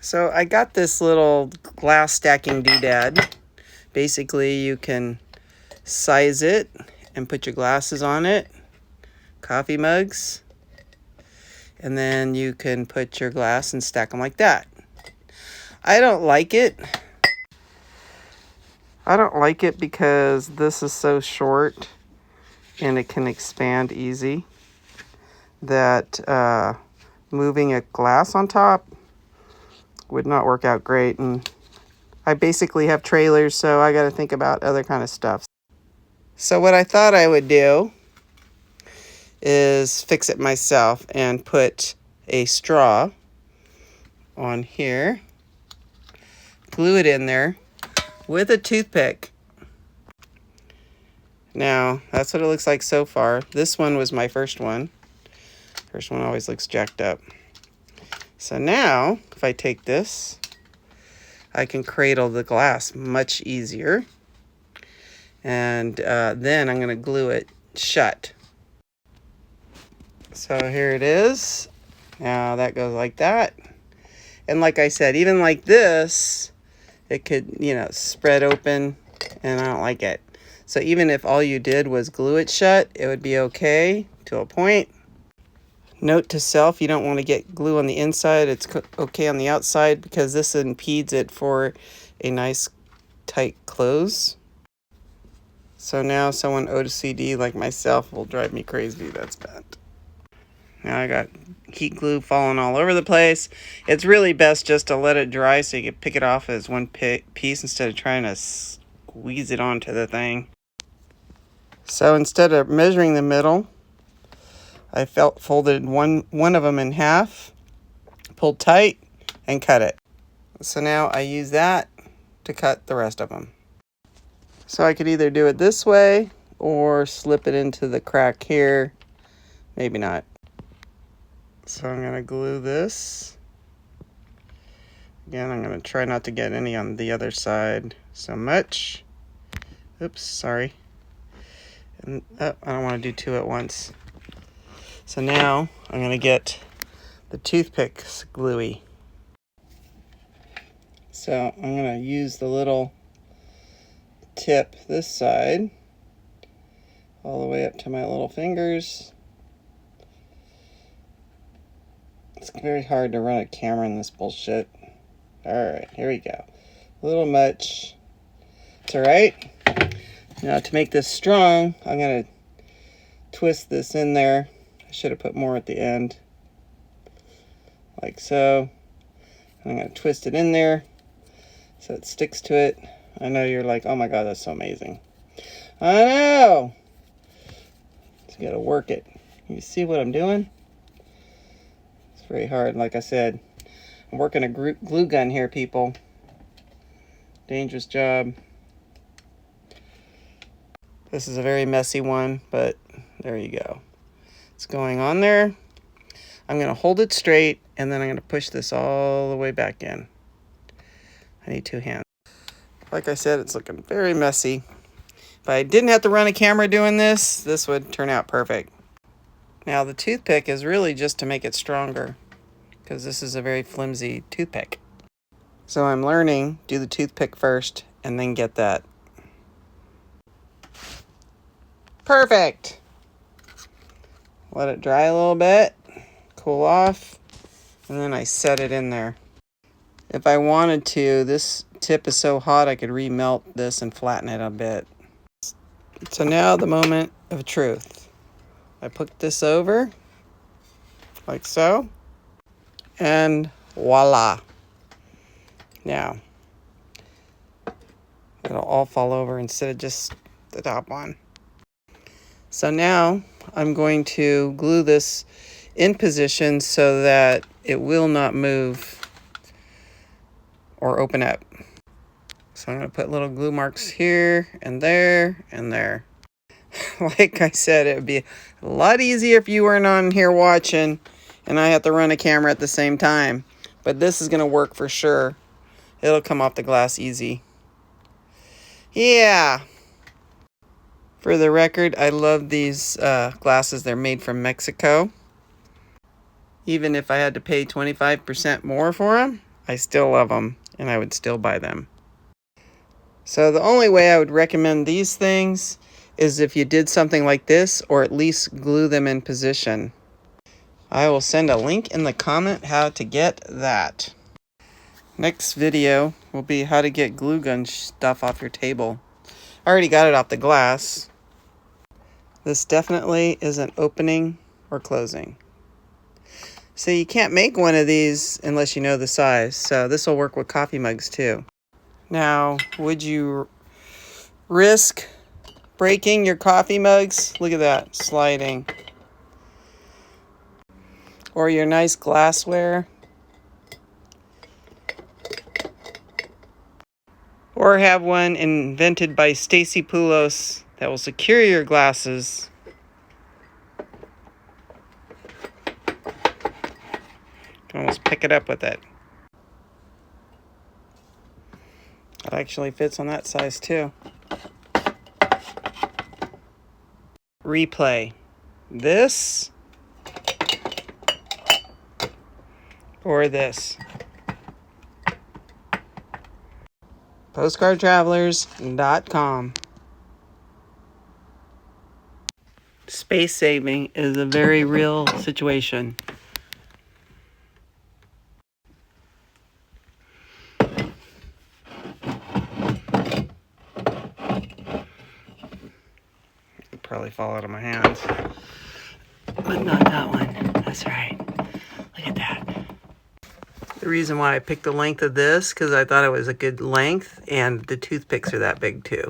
So I got this little glass stacking doodad. Basically, you can size it and put your glasses on it, coffee mugs, and then you can put your glass and stack them like that. I don't like it. Because this is so short and it can expand easy that moving a glass on top would not work out great. And I basically have trailers, so I got to think about other kind of stuff. So what I thought I would do is fix it myself and put a straw on here, glue it in there with a toothpick. Now, that's what it looks like so far. This one was my first one. First one always looks jacked up. So now, if I take this, I can cradle the glass much easier. And then I'm going to glue it shut. So here it is. Now that goes like that. And like I said, even like this, it could, spread open, and I don't like it. So even if all you did was glue it shut, it would be okay to a point. Note to self, you don't want to get glue on the inside. It's okay on the outside because this impedes it for a nice tight close. So now someone OCD like myself will drive me crazy. That's bad. Now I got heat glue falling all over the place. It's really best just to let it dry so you can pick it off as one piece instead of trying to squeeze it onto the thing. So instead of measuring the middle, I folded one of them in half, pulled tight, and cut it. So now I use that to cut the rest of them. So I could either do it this way or slip it into the crack here. Maybe not. So I'm going to glue this. Again, I'm going to try not to get any on the other side so much. Oops, sorry. And I don't want to do two at once. So now I'm going to get the toothpicks gluey. So I'm going to use the little tip this side all the way up to my little fingers. It's very hard to run a camera in this bullshit. Alright, here we go. A little much. It's alright. Now to make this strong, I'm going to twist this in there. I should have put more at the end. Like so. I'm going to twist it in there so it sticks to it. I know you're like, oh my god, that's so amazing. I know! Just got to work it. You see what I'm doing? It's very hard. Like I said, I'm working a glue gun here, people. Dangerous job. This is a very messy one, but there you go. It's going on there. I'm going to hold it straight, and then I'm going to push this all the way back in. I need two hands. Like I said, it's looking very messy. If I didn't have to run a camera doing this, this would turn out perfect. Now the toothpick is really just to make it stronger, because this is a very flimsy toothpick. So I'm learning, do the toothpick first, and then get that. Perfect! Let it dry a little bit, cool off, and then I set it in there. If I wanted to, this tip is so hot I could remelt this and flatten it a bit. So now the moment of truth. I put this over, like so, and voila. Now, it'll all fall over instead of just the top one. So now I'm going to glue this in position so that it will not move or open up. So I'm going to put little glue marks here and there and there. Like I said, it would be a lot easier if you weren't on here watching and I have to run a camera at the same time. But this is going to work for sure. It'll come off the glass easy. Yeah. For the record, I love these glasses. They're made from Mexico. Even if I had to pay 25% more for them, I still love them, and I would still buy them. So the only way I would recommend these things is if you did something like this, or at least glue them in position. I will send a link in the comment how to get that. Next video will be how to get glue gun stuff off your table. I already got it off the glass. This definitely isn't opening or closing. So you can't make one of these unless you know the size. So this will work with coffee mugs too. Now, would you risk breaking your coffee mugs? Look at that, sliding. Or your nice glassware. Or have one invented by Stacy Poulos that will secure your glasses. You can almost pick it up with it. It actually fits on that size too. Replay. This or this. PostcardTravelers.com. Space saving is a very real situation. It'd probably fall out of my hands. But not that one. That's right. Look at that. The reason why I picked the length of this, because I thought it was a good length, and the toothpicks are that big too.